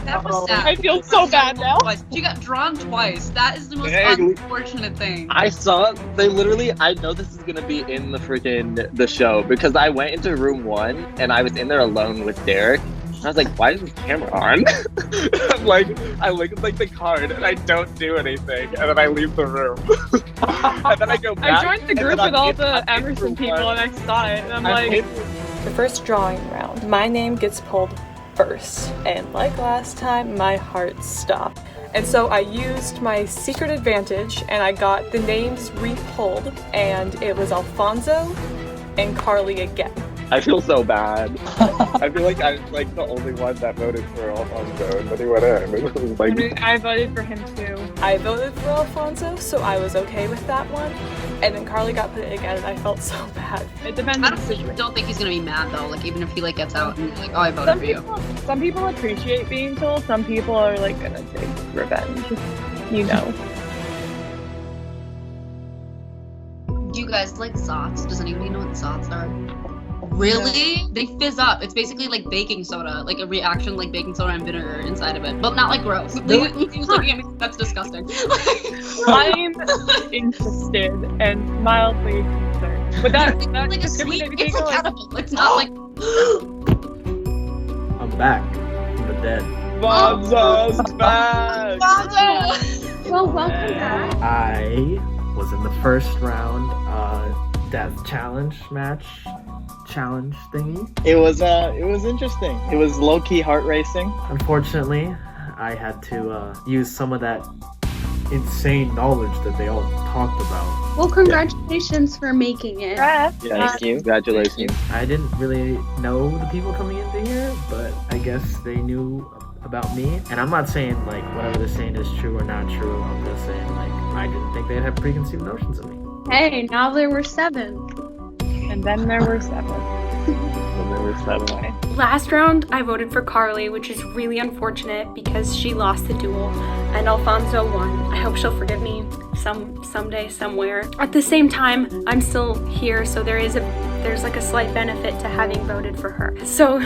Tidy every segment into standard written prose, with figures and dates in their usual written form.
That was sad. I feel so bad now. She got drawn twice. That is the most Dang. unfortunate thing. I saw, I know this is gonna be in the show, because I went into room 1 and I was in there alone with Derek. And I was like, why is this camera on? I'm like, I look at the card and I don't do anything, and then I leave the room. And then I go back. I joined the group with all the Emerson people and I saw it and I'm like... The first drawing round, my name gets pulled first, and like last time, my heart stopped. And so I used my secret advantage and I got the names re-pulled, and it was Alfonso and Carly again. I feel so bad. I feel like I'm like the only one that voted for Alfonso, and then he went in. It was like... I voted for him too. I voted for Alfonso, so I was okay with that one. And then Carly got put in again, and I felt so bad. It depends on the situation. I don't think he's gonna be mad though. Like even if he gets out and like, oh, I voted for you. Some people appreciate being told. Some people are like gonna take revenge. You know. Do you guys like Zots? Does anybody know what Zots are? Really? They fizz up. It's basically like baking soda, like a reaction like baking soda and vinegar inside of it, but not like gross. He was looking at me, that's disgusting. I'm interested and mildly concerned. But that like a sweet, it's a catapult. It's not like... I'm back from the dead. Bonzo's back! Bonzo! Well, welcome back. I was in the first round death challenge thingy. It was interesting. It was low-key heart racing. Unfortunately, I had to use some of that insane knowledge that they all talked about. Well, congratulations for making it. Thank you. Congratulations. I didn't really know the people coming into here, but I guess they knew about me. And I'm not saying like whatever they're saying is true or not true. I'm just saying like I didn't think they'd have preconceived notions of me. Hey, now there were 7. And then there were 7. Last round, I voted for Carly, which is really unfortunate because she lost the duel, and Alfonso won. I hope she'll forgive me someday, somewhere. At the same time, I'm still here, so there's like a slight benefit to having voted for her. So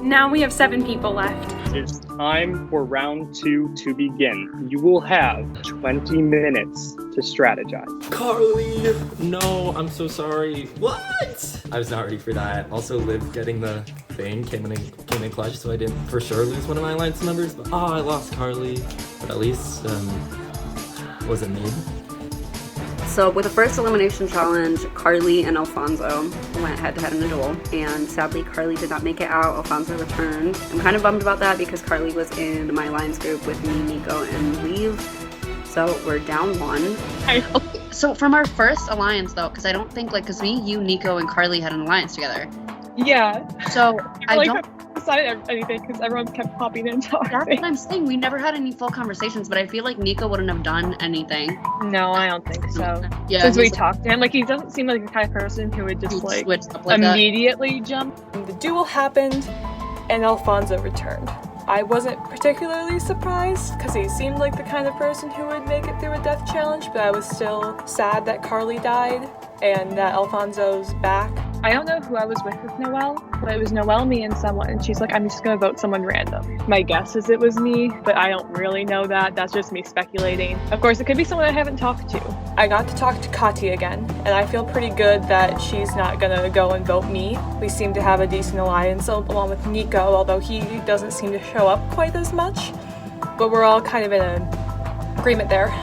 now we have 7 people left. It's time for round 2 to begin. You will have 20 minutes to strategize. Carly! No, I'm so sorry. What? I was not ready for that. Also, Liv getting the thing came in clutch, so I didn't for sure lose one of my alliance members. But I lost Carly. But at least wasn't me. So with the first elimination challenge, Carly and Alfonso went head-to-head in a duel, and sadly Carly did not make it out. Alfonso returned. I'm kind of bummed about that because Carly was in my alliance group with me, NEIKO, and Leave. So we're down 1. Okay, so from our first alliance though, because I don't think because me, you, NEIKO, and Carly had an alliance together. Yeah. So I don't decided anything because everyone kept popping in talking. That's what I'm saying. We never had any full conversations, but I feel like NEIKO wouldn't have done anything. No, I don't think so. Yeah, since we talked to him, he doesn't seem like the kind of person who would just immediately jump. The duel happened, and Alfonso returned. I wasn't particularly surprised because he seemed like the kind of person who would make it through a death challenge, but I was still sad that Carly died and that Alfonso's back. I don't know who I was with Noelle, but it was Noelle, me, and someone, and she's like, I'm just gonna vote someone random. My guess is it was me, but I don't really know that. That's just me speculating. Of course, it could be someone I haven't talked to. I got to talk to Kati again, and I feel pretty good that she's not gonna go and vote me. We seem to have a decent alliance along with NEIKO, although he doesn't seem to show up quite as much. But we're all kind of in an agreement there.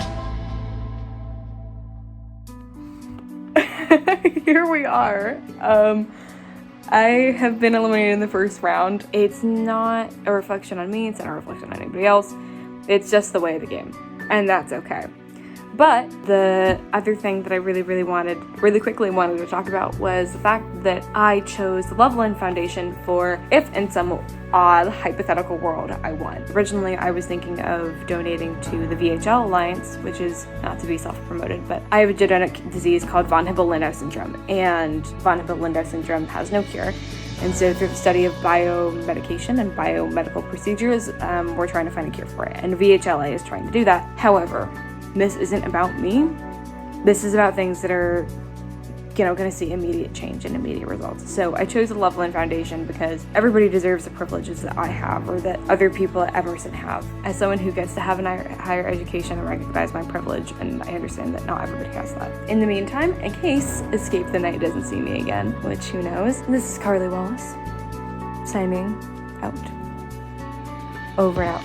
Here we are. I have been eliminated in the first round. It's not a reflection on me, it's not a reflection on anybody else. It's just the way of the game, and that's okay. But the other thing that I really quickly wanted to talk about was the fact that I chose the Loveland Foundation for if in some odd hypothetical world I won. Originally, I was thinking of donating to the VHL Alliance, which is not to be self-promoted, but I have a genetic disease called von Hippel-Lindau syndrome, and von Hippel-Lindau syndrome has no cure. And so through the study of biomedication and biomedical procedures, we're trying to find a cure for it. And VHLA is trying to do that. However, this isn't about me. This is about things that are going to see immediate change and immediate results. So I chose the Loveland Foundation because everybody deserves the privileges that I have or that other people at Emerson have. As someone who gets to have a higher education, I recognize my privilege, and I understand that not everybody has that. In the meantime, in case Escape the Night doesn't see me again, which who knows, this is Carly Wallace, signing out. Over and out.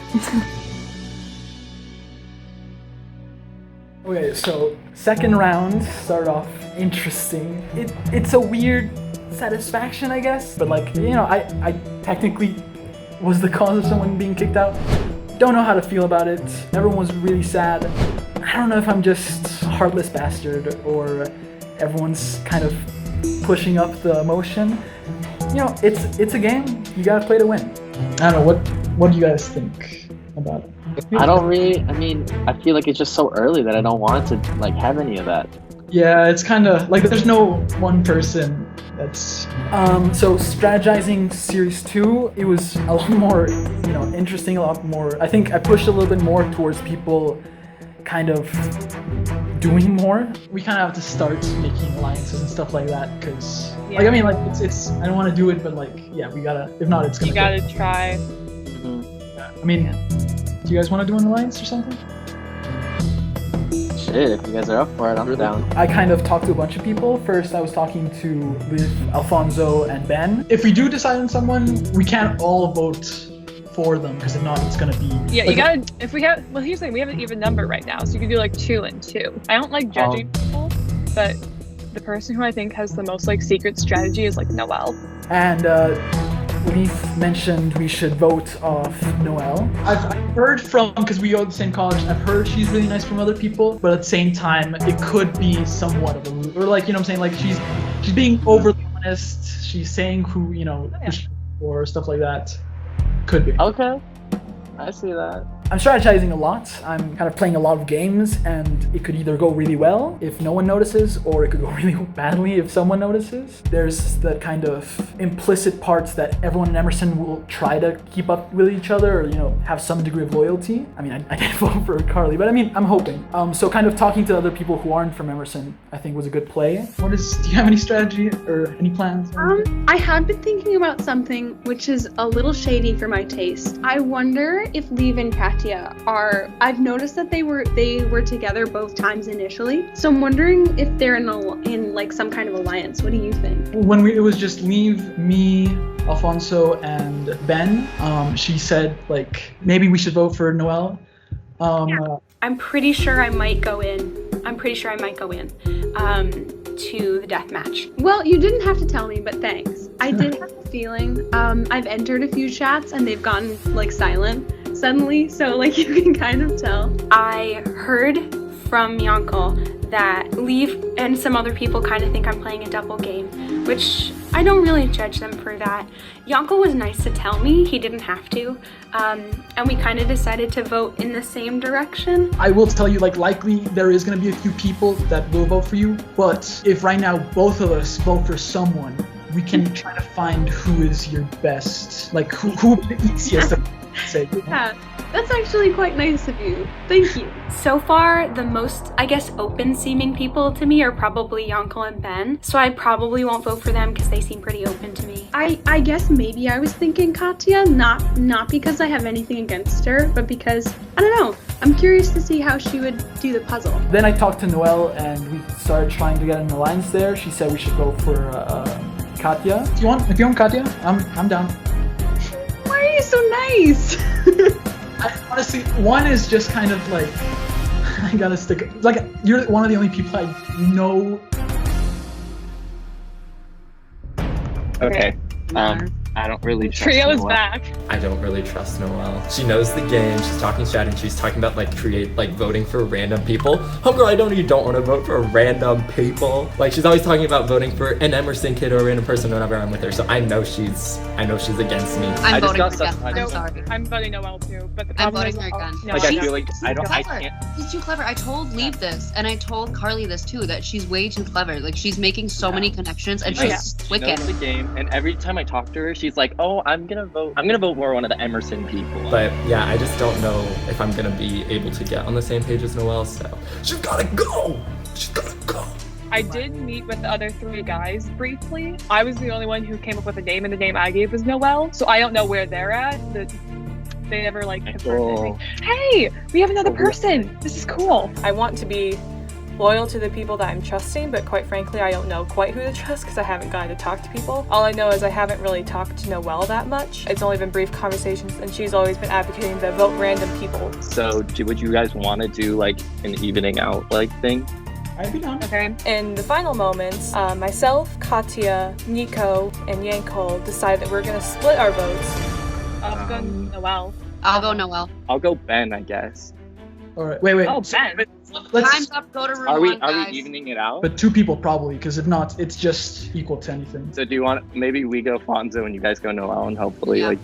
Okay, so second round started off interesting. It's a weird satisfaction, I guess, but like, you know, I technically was the cause of someone being kicked out. Don't know how to feel about it. Everyone was really sad. I don't know if I'm just a heartless bastard or everyone's kind of pushing up the emotion. You know, it's a game. You gotta play to win. I don't know, what do you guys think about it? I don't really, I feel like it's just so early that I don't want to like have any of that. Yeah, it's kind of like there's no one person that's... So strategizing series 2, it was a lot more, you know, interesting, a lot more... I think I pushed a little bit more towards people kind of doing more. We kind of have to start making alliances and stuff like that, because, like, I mean, like, it's I don't want to do it, but, like, yeah, we gotta... If not, it's gonna... You gotta try. I mean, do you guys want to do an alliance or something? Shit, if you guys are up for it, I'm down. I kind of talked to a bunch of people. First, I was talking with Alfonso and Ben. If we do decide on someone, we can't all vote for them, because if not, it's gonna be... Yeah, like, you gotta... If we have... Well, here's the thing, we have an even number right now, so you can do like 2 and 2. I don't like judging people, but the person who I think has the most like secret strategy is like Noelle. And Leaf mentioned we should vote off Noelle. I've heard from, because we go to the same college, I've heard she's really nice from other people, but at the same time, it could be somewhat of a... Or like, you know what I'm saying, like she's being overly honest, she's saying who, you know, or stuff like that. Could be. Okay, I see that. I'm strategizing a lot. I'm kind of playing a lot of games, and it could either go really well if no one notices, or it could go really badly if someone notices. There's that kind of implicit parts that everyone in Emerson will try to keep up with each other, or, you know, have some degree of loyalty. I mean, I didn't vote for Carly, but I mean, I'm hoping. So kind of talking to other people who aren't from Emerson, I think was a good play. Do you have any strategy or any plans? I had been thinking about something which is a little shady for my taste. I wonder if Leave and Katya are... I've noticed that they were together both times initially, so I'm wondering if they're in like some kind of alliance. What do you think? When it was just Leave, me, Alfonso, and Ben, she said like maybe we should vote for Noelle. I'm pretty sure I might go in. To the death match. Well, you didn't have to tell me, but thanks. I did have a feeling. I've entered a few chats and they've gone like silent suddenly, so like you can kind of tell. I heard from Yankel that Leaf and some other people kind of think I'm playing a double game, which I don't really judge them for that. Yankel was nice to tell me, he didn't have to, and we kind of decided to vote in the same direction. I will tell you, like, likely there is going to be a few people that will vote for you, but if right now both of us vote for someone, we can try to find who is your best, like who would be the easiest to say. Yeah, that's actually quite nice of you. Thank you. So far, the most, I guess, open-seeming people to me are probably Yankel and Ben, so I probably won't vote for them because they seem pretty open to me. I guess maybe I was thinking Katya, not because I have anything against her, but because, I don't know, I'm curious to see how she would do the puzzle. Then I talked to Noelle and we started trying to get an alliance there. She said we should go for Katya. If you want Katya, I'm down. Why are you so nice? Honestly, one is just kind of like, I gotta stick, like, you're one of the only people I know. Okay. I don't really trust Trio is Noelle. back. I don't really trust Noelle. She knows the game, she's talking strategy, she's talking about like voting for random people. Homegirl, I don't want to vote for random people. Like, she's always talking about voting for an Emerson kid or a random person whenever I'm with her, so I know she's against me. I'm voting for Gus. I'm sorry. I'm voting Noelle too, but the I'm problem voting is for Gun. No, Like, I feel like I can't. She's too clever. I told Leave this, and I told Carly this too, that she's way too clever. Like, she's making so many connections, and she's She knows the game, and every time I talk to her, she's like, "Oh, I'm gonna vote for one of the Emerson people." But yeah, I just don't know if I'm gonna be able to get on the same page as Noelle, so she's gotta go! She's gotta go! I did meet with the other 3 guys briefly. I was the only one who came up with a name, and the name I gave was Noel. So I don't know where they're at. They never like confirmed anything. Hey, we have another person. This is cool. I want to be loyal to the people that I'm trusting, but quite frankly, I don't know quite who to trust because I haven't gotten to talk to people. All I know is I haven't really talked to Noelle that much. It's only been brief conversations, and she's always been advocating to vote random people. So, would you guys want to do like an evening out like thing? I'd be down. Okay. In the final moments, myself, Katya, NEIKO, and Yankel decided that we're gonna split our votes. I'll go Noel. I'll go Noel. I'll go Ben, I guess. All right. Wait. Oh, Ben. Time's up. Go to room Are we one, guys. evening it out? But 2 people probably, because if not, it's just equal to anything. So do you want maybe we go Fonzo and you guys go Noel, and hopefully like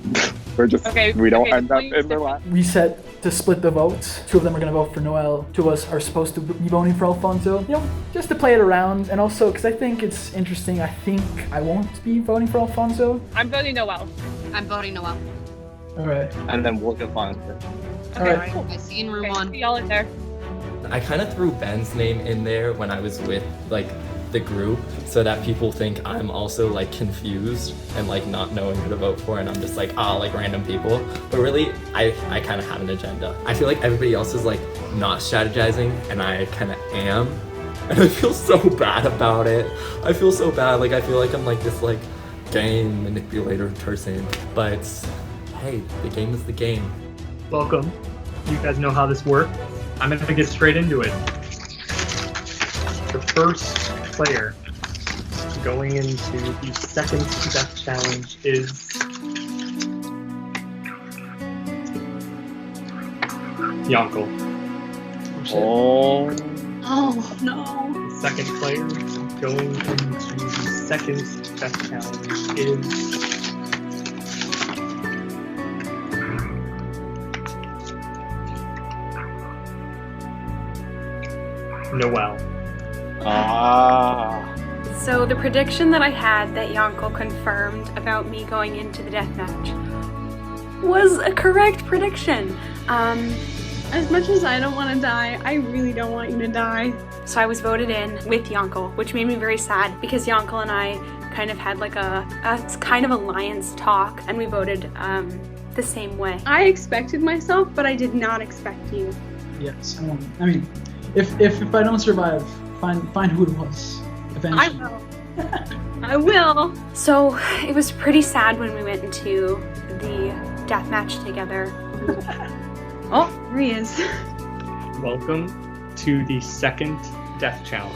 we Okay, don't okay, end up please in the last. We said to split the votes. 2 of them are gonna vote for Noel. 2 of us are supposed to be voting for Alfonso. You know, just to play it around, and also because I think it's interesting. I think I won't be voting for Alfonso. I'm voting Noel. I'm voting Noel. All right. And then we'll go Fonzo. Okay, Alright. cool. I see in room Okay, one. see y'all in there. I kind of threw Ben's name in there when I was with like the group so that people think I'm also like confused and like not knowing who to vote for, and I'm just like like random people. But really I kind of have an agenda. I feel like everybody else is like not strategizing and I kind of am, and I feel so bad about it. I feel so bad. Like I feel like I'm like this like game manipulator person, but hey, the game is the game. Welcome. You guys know how this works. I'm going to get straight into it. The first player going into the second death challenge is Yankel. Oh. Oh no. The second player going into the second death challenge is Noel. So the prediction that I had that Yankel confirmed about me going into the deathmatch was a correct prediction. As much as I don't want to die, I really don't want you to die. So I was voted in with Yankel, which made me very sad because Yankel and I kind of had like a kind of alliance talk, and we voted the same way. I expected myself, but I did not expect you. Yes. I mean, if I don't survive, find who it was. Eventually. I will. I will. So it was pretty sad when we went into the deathmatch together. Oh, here he is. Welcome to the second death challenge.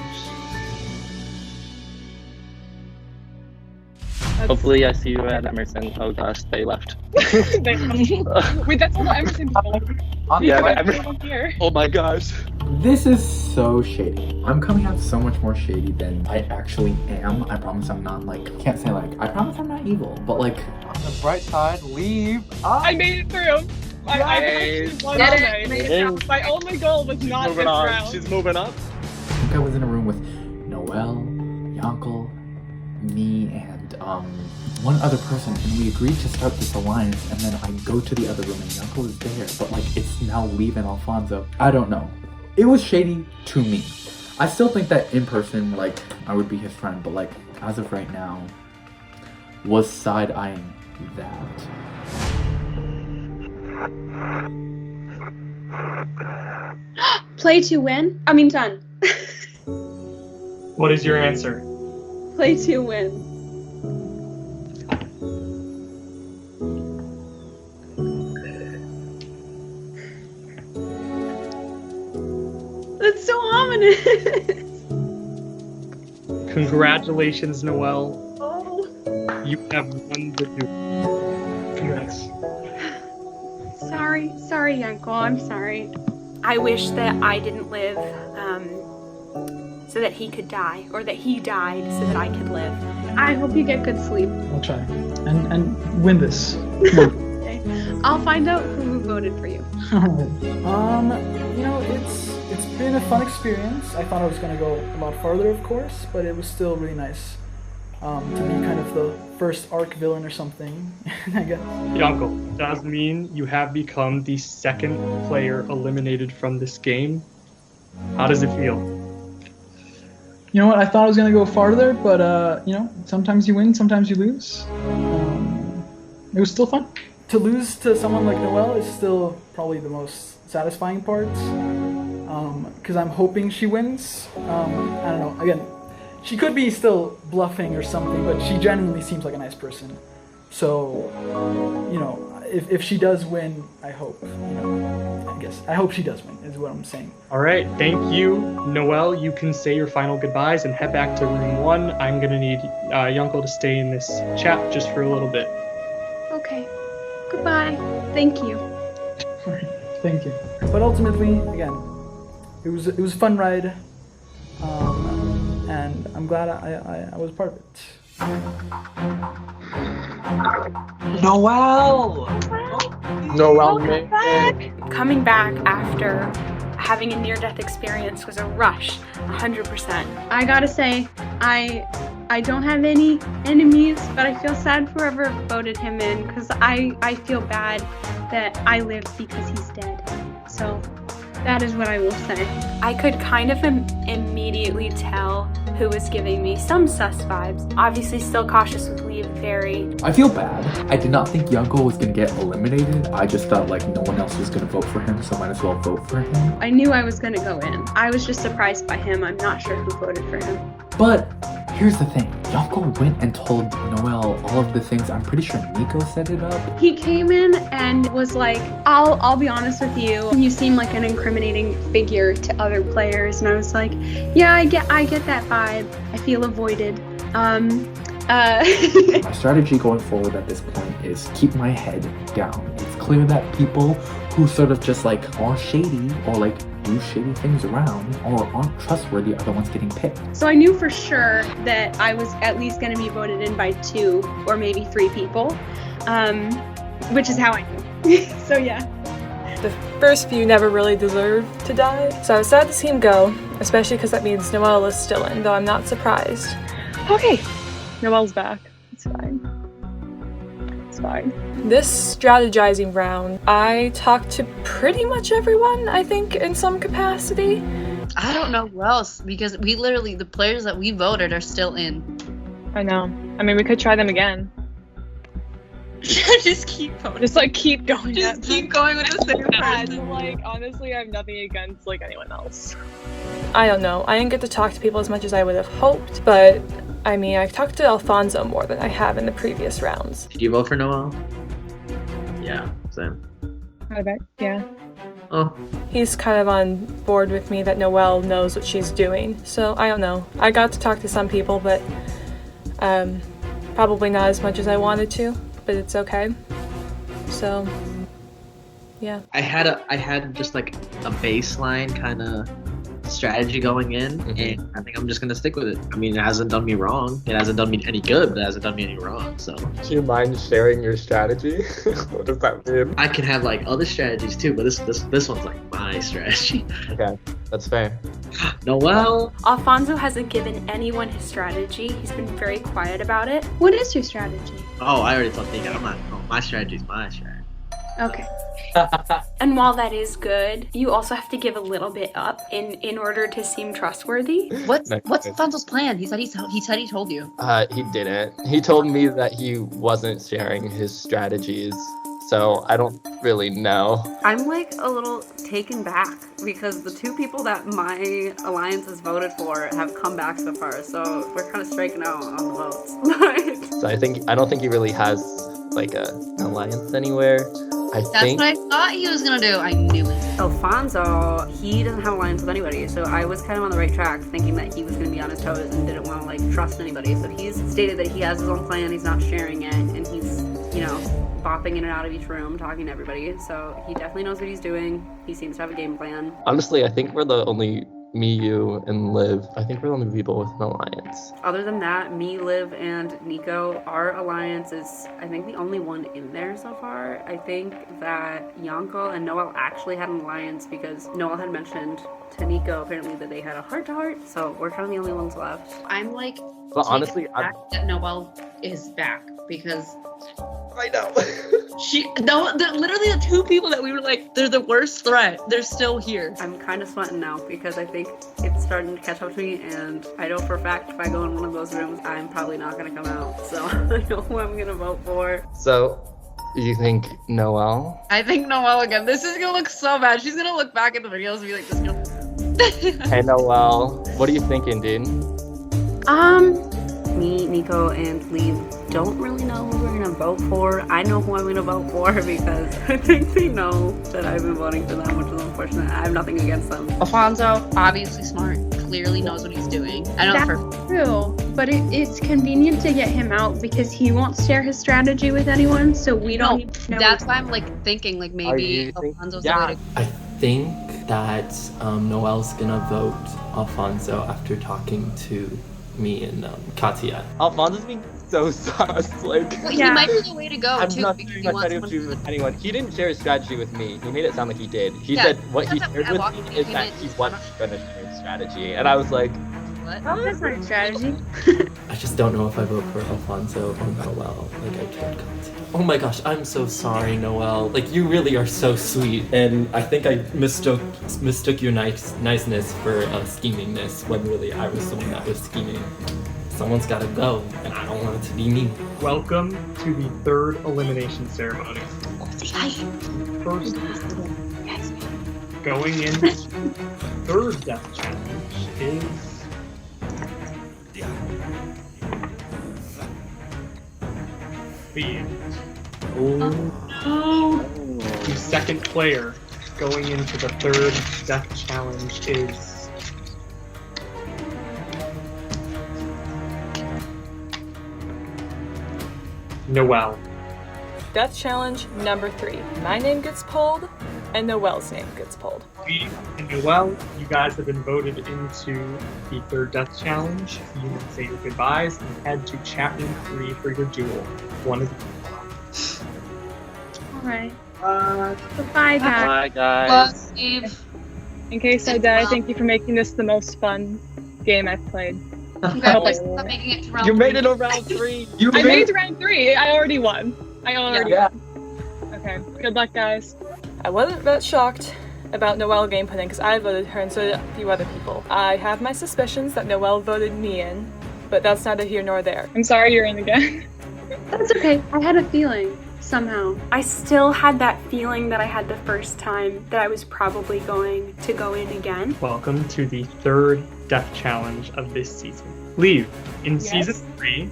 Hopefully I see you at Emerson. Oh gosh, they left. Wait, that's all the Emerson people. Yeah, Why but is everyone here? oh my gosh. This is so shady. I'm coming out so much more shady than I actually am. I promise I'm not like, can't say like, I promise I'm not evil, but like. On the bright side, leave. I made it through. I actually won today. My only goal was not this round. She's moving up. I think I was in a room with Noel, Yankel, me, and one other person, and we agreed to start this alliance, and then I go to the other room and Yankel is there, but like it's now leaving Alfonso. I don't know. It was shady to me. I still think that in person, like, I would be his friend, but like, as of right now, was side-eyeing that. Play to win? I mean done. What is your answer? Play to win. That's so ominous. Congratulations, Noel. Oh. You have won the duel. Congrats. Sorry, Yanko. I'm sorry. I wish that I didn't live so that he could die, or that he died so that I could live. I hope you get good sleep. I'll try and win this. Okay. I'll find out who voted for you. You know, it's been a fun experience. I thought I was gonna go a lot farther, of course, but it was still really nice to be kind of the first arc villain or something, I guess. Yankel, does mean you have become the second player eliminated from this game. How does it feel? You know what? I thought I was gonna go farther, but you know, sometimes you win, sometimes you lose. It was still fun. To lose to someone like Noelle is still probably the most satisfying part. Because I'm hoping she wins. I don't know. Again, she could be still bluffing or something, but she genuinely seems like a nice person. So, you know, if she does win, I hope. You know, I hope she does win. Is what I'm saying. All right, thank you, Noelle. You can say your final goodbyes and head back to room 1. I'm gonna need Yonko to stay in this chat just for a little bit. Okay. Goodbye. Thank you. Thank you. But ultimately, again, it was a fun ride, and I'm glad I was part of it. Noelle! Noelle, man. Coming back after having a near-death experience was a rush, 100%. I gotta say, I don't have any enemies, but I feel sad for whoever voted him in, because I feel bad that I lived because he's dead. So that is what I will say. I could kind of immediately tell who was giving me some sus vibes. Obviously still cautious with Lee, very. I feel bad. I did not think Yonko was gonna get eliminated. I just thought like no one else was gonna vote for him, so I might as well vote for him. I knew I was gonna go in. I was just surprised by him. I'm not sure who voted for him. But here's the thing. Yonko went and told Noelle all of the things. I'm pretty sure NEIKO set it up. He came in and was like, I'll be honest with you. You seem like an incriminating figure to other players. And I was like, yeah, I get that vibe. I feel avoided. My strategy going forward at this point is keep my head down. It's clear that people who sort of just like are shady or like do shady things around or aren't trustworthy are the ones getting picked. So I knew for sure that I was at least going to be voted in by 2 or maybe 3 people, which is how I knew. So yeah. The first few never really deserved to die, so I was sad to see him go, especially because that means Noelle is still in, though I'm not surprised. Okay, Noelle's back. It's fine. It's fine. This strategizing round, I talked to pretty much everyone, I think, in some capacity. I don't know who else, because we literally, the players that we voted are still in. I know. I mean, we could try them again. Just keep voting. Just like keep going. Just keep going with the same person. Like honestly, I have nothing against like anyone else. I don't know. I didn't get to talk to people as much as I would have hoped, but I mean, I talked to Alfonso more than I have in the previous rounds. Did you vote for Noelle? Yeah, same. I bet. Yeah. Oh. He's kind of on board with me that Noelle knows what she's doing, so I don't know. I got to talk to some people, but probably not as much as I wanted to. But it's okay. So, yeah. I had just like a baseline kind of strategy going in, and I think I'm just gonna stick with it. I mean, it hasn't done me wrong. It hasn't done me any good, but it hasn't done me any wrong. So. Do you mind sharing your strategy? What does that mean? I can have like other strategies too, but this one's like my strategy. Okay, that's fair. Noelle. Alfonso hasn't given anyone his strategy. He's been very quiet about it. What is your strategy? Oh, I already told Nika. I'm not. No, my strategy is my strategy. Okay. And while that is good, you also have to give a little bit up in order to seem trustworthy. What's Alfonso's plan? He said he told you. He didn't. He told me that he wasn't sharing his strategies. So I don't really know. I'm like a little taken back because the 2 people that my alliance has voted for have come back so far. So we're kind of striking out on the votes. So I don't think he really has like an alliance anywhere. That's what I thought he was gonna do. I knew it. Alfonso, he doesn't have alliance with anybody, so I was kind of on the right track thinking that he was gonna be on his toes and didn't want to like trust anybody. So he's stated that he has his own plan, he's not sharing it, and he's, you know, bopping in and out of each room, talking to everybody. So he definitely knows what he's doing. He seems to have a game plan. Honestly, I think we're the only me, you, and Liv. I think we're the only people with an alliance. Other than that, me, Liv, and NEIKO, our alliance is, I think, the only one in there so far. I think that Yonko and Noelle actually had an alliance because Noelle had mentioned to NEIKO apparently that they had a heart-to-heart, so we're kind of the only ones left. I'm like, but honestly, that Noelle is back because I know. Literally the two people that we were like, they're the worst threat. They're still here. I'm kind of sweating now because I think it's starting to catch up to me, and I know for a fact if I go in one of those rooms, I'm probably not gonna come out. So I know who I'm gonna vote for. So, you think Noelle? I think Noelle again. This is gonna look so bad. She's gonna look back at the videos and be like, this girl. Hey Noelle, what are you thinking, dude? Me, NEIKO, and Lee don't really know who we're gonna vote for. I know who I'm gonna vote for because I think they know that I've been voting for them, which is unfortunate. I have nothing against them. Alfonso, obviously smart, clearly knows what he's doing. I know That's true, but it's convenient to get him out because he won't share his strategy with anyone, so we don't need to know. That's why I'm like thinking like maybe Alfonso's the way to go. I think that Noelle's gonna vote Alfonso after talking to me and Katya. Alfonso's being so sus. Like, Well, he might be the way to go too not because sharing he my wants strategy someone. with anyone. He didn't share his strategy with me. He made it sound like he did. He Yeah, said what he that's shared what I with walked me in, is he that made- he wasn't gonna share his strategy, and I was like, What? Oh, that's not a strategy. I just don't know if I vote for Alfonso or Noelle. Like I told Katya. Oh my gosh, I'm so sorry, Noelle. Like you really are so sweet, and I think I mistook your niceness for schemingness when really I was the one that was scheming. Someone's gotta go, and I don't want it to be me. Welcome to the third elimination ceremony. First, going in, third death challenge is the The second player going into the third death challenge is Noelle. Death challenge number 3. My name gets pulled, and Noelle's name gets pulled. Lee and Noelle, you guys have been voted into the third death challenge. You can say your goodbyes and head to chat room 3 for your duel. One of Alright. Goodbye, guys. "Bye, guys." Love, Steve. In case I die, thank you for making this the most fun game I've played. Congratulations on making it to round You made three. it to round 3. I made it to round 3. I already won. Yeah. won. Okay. Good luck, guys. I wasn't that shocked about Noelle game putting because I voted her and so did a few other people. I have my suspicions that Noelle voted me in, but that's neither here nor there. I'm sorry you're in again. That's okay. I had a feeling, somehow. I still had that feeling that I had the first time that I was probably going to go in again. Welcome to the third death challenge of this season. Leave. In Yes. season 3,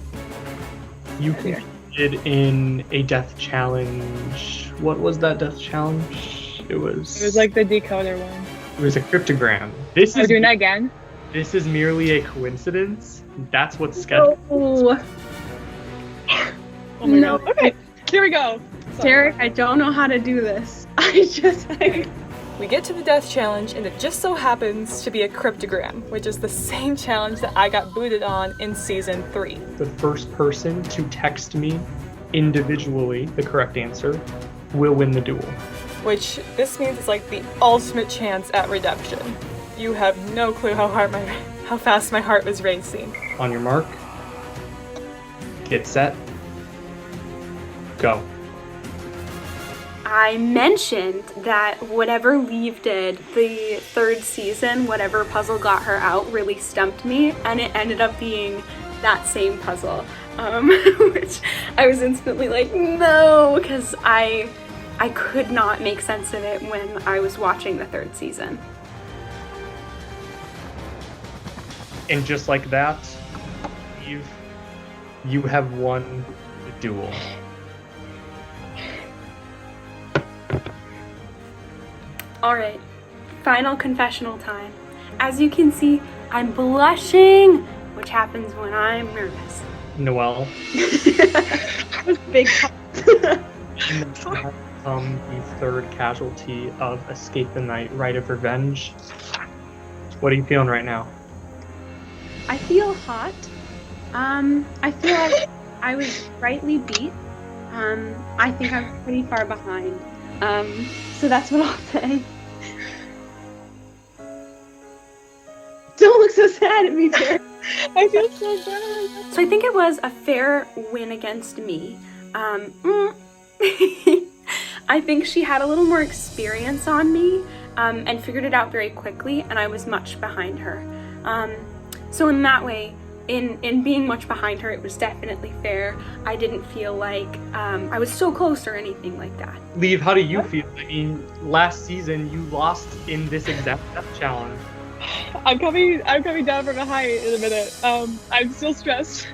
you competed in a death challenge. What was that death challenge? It was like the decoder one. It was a cryptogram. This Are we is doing that again? This is merely a coincidence. That's what's scheduled. Oh, Oh my No. god. Okay. Here we go. Derek, I don't know how to do this. We get to the death challenge and it just so happens to be a cryptogram, which is the same challenge that I got booted on in season 3. The first person to text me individually the correct answer will win the duel. Which this means it's like the ultimate chance at redemption. You have no clue how fast my heart was racing. On your mark, get set, go. I mentioned that whatever Leave did the third season, whatever puzzle got her out, really stumped me, and it ended up being that same puzzle, which I was instantly like, no, because I could not make sense of it when I was watching the third season. And just like that, Eve, you have won the duel. Alright, final confessional time. As you can see, I'm blushing, which happens when I'm nervous. Noelle, Big the third casualty of Escape the Night, Rite of Revenge. What are you feeling right now? I feel hot. I feel like I was rightly beat. I think I'm pretty far behind. So that's what I'll say. Don't look so sad at me, Derek. I feel so bad. So I think it was a fair win against me. I think she had a little more experience on me and figured it out very quickly, and I was much behind her. So in that way, in being much behind her, it was definitely fair. I didn't feel like I was so close or anything like that. Leave, how do you feel? I mean, last season you lost in this exact death challenge. I'm coming down from a high in a minute. I'm still stressed.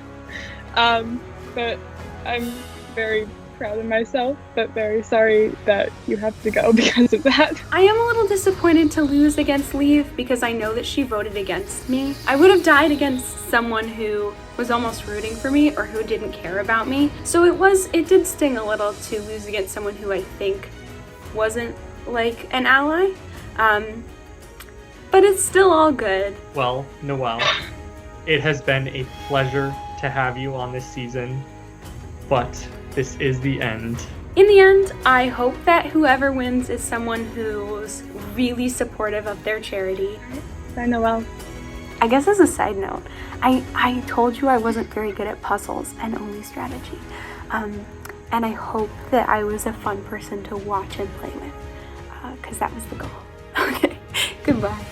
But I'm very proud of myself, but very sorry that you have to go because of that. I am a little disappointed to lose against Leave because I know that she voted against me. I would have died against someone who was almost rooting for me or who didn't care about me. So it did sting a little to lose against someone who I think wasn't like an ally. But it's still all good. Well, Noelle, it has been a pleasure to have you on this season, but this is the end. In the end, I hope that whoever wins is someone who's really supportive of their charity. Bye, Noelle. I guess as a side note, I told you I wasn't very good at puzzles and only strategy. And I hope that I was a fun person to watch and play with, because that was the goal. Okay, goodbye.